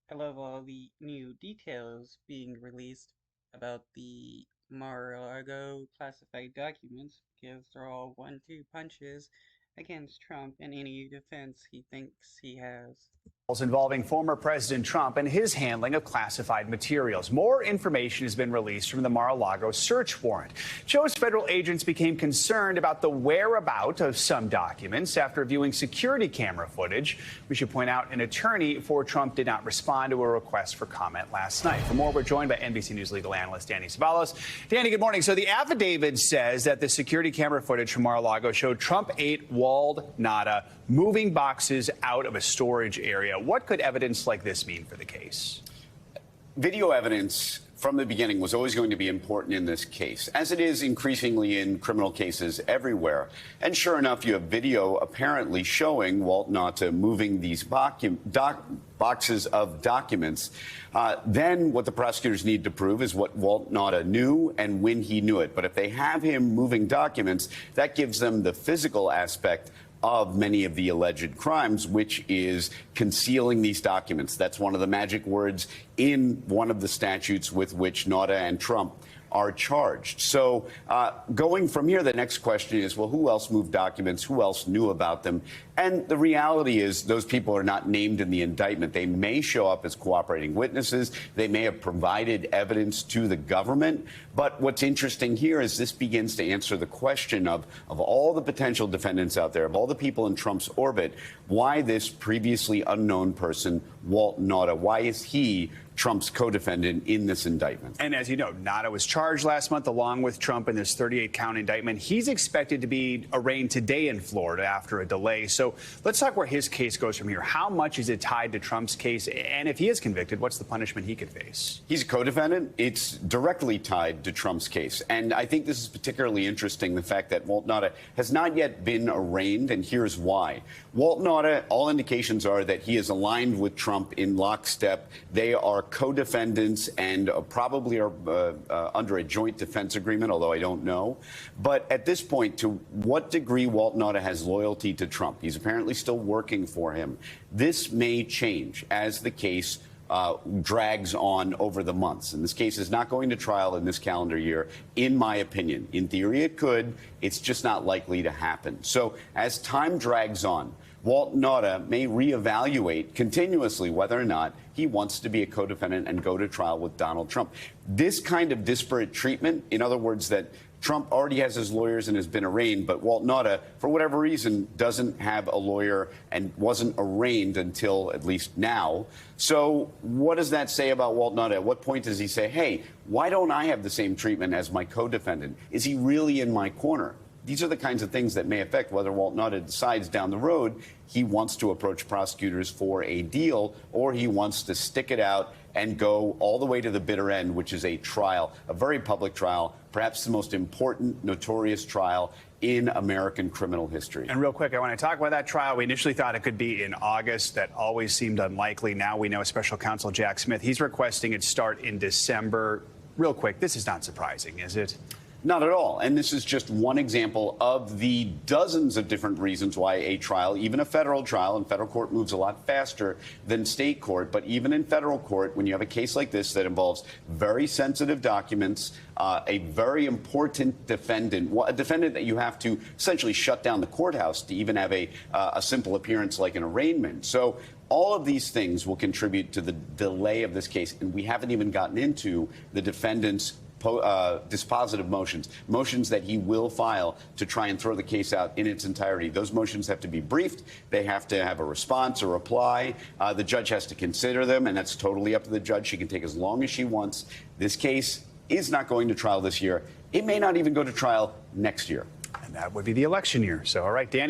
I love all the new details being released about the Mar-a-Lago classified documents because they're all 1-2 punches against Trump in any defense he thinks he has. Involving former President Trump and his handling of classified materials. More information has been released from the Mar-a-Lago search warrant. Shows federal agents became concerned about the whereabouts of some documents after viewing security camera footage. We should point out an attorney for Trump did not respond to a request for comment last night. For more, we're joined by NBC News legal analyst Danny Ceballos. Danny, good morning. So the affidavit says that the security camera footage from Mar-a-Lago showed Trump ate walled nada, moving boxes out of a storage area. What could evidence like this mean for the case? Video evidence from the beginning was always going to be important in this case, as it is increasingly in criminal cases everywhere. And sure enough, you have video apparently showing Walt Nauta moving these boxes of documents. Then what the prosecutors need to prove is what Walt Nauta knew and when he knew it. But if they have him moving documents, that gives them the physical aspect of many of the alleged crimes, which is concealing these documents. That's one of the magic words in one of the statutes with which Nauta and Trump are charged. So going from here, the next question is, well, who else moved documents? Who else knew about them? And the reality is those people are not named in the indictment. They may show up as cooperating witnesses. They may have provided evidence to the government. But what's interesting here is this begins to answer the question of all the potential defendants out there, of all the people in Trump's orbit, why this previously unknown person, Walt Nauta, why is he Trump's co-defendant in this indictment? And as you know, Nauta was charged last month along with Trump in this 38-count indictment. He's expected to be arraigned today in Florida after a delay. So let's talk where his case goes from here. How much is it tied to Trump's case? And if he is convicted, what's the punishment he could face? He's a co-defendant. It's directly tied to Trump's case. And I think this is particularly interesting, the fact that Walt Nauta has not yet been arraigned, and here's why. Walt Nauta, all indications are that he is aligned with Trump in lockstep. They are co-defendants and probably are under a joint defense agreement, although I don't know. But at this point, to what degree Walt Nauta has loyalty to Trump? He's apparently still working for him. This may change as the case drags on over the months. And this case is not going to trial in this calendar year, in my opinion. In theory, it could. It's just not likely to happen. So as time drags on, Walt Nauta may reevaluate continuously whether or not he wants to be a co-defendant and go to trial with Donald Trump. This kind of disparate treatment, in other words, that Trump already has his lawyers and has been arraigned, but Walt Nauta, for whatever reason, doesn't have a lawyer and wasn't arraigned until at least now. So what does that say about Walt Nauta? At what point does he say, hey, why don't I have the same treatment as my co-defendant? Is he really in my corner? These are the kinds of things that may affect whether Walt Nauta decides down the road he wants to approach prosecutors for a deal, or he wants to stick it out and go all the way to the bitter end, which is a trial, a very public trial, perhaps the most important, notorious trial in American criminal history. And real quick, I want to talk about that trial. We initially thought it could be in August. That always seemed unlikely. Now we know special counsel Jack Smith, he's requesting it start in December. Real quick, this is not surprising, is it? Not at all. And this is just one example of the dozens of different reasons why a trial, even a federal trial, and federal court moves a lot faster than state court, but even in federal court, when you have a case like this that involves very sensitive documents, a very important defendant, a defendant that you have to essentially shut down the courthouse to even have a simple appearance like an arraignment. So all of these things will contribute to the delay of this case, and we haven't even gotten into the defendant's dispositive motions that he will file to try and throw the case out in its entirety. Those motions have to be briefed. They have to have a response or reply. The judge has to consider them, and that's totally up to the judge. She can take as long as she wants. This case is not going to trial this year. It may not even go to trial next year. And that would be the election year. So, all right, Danny.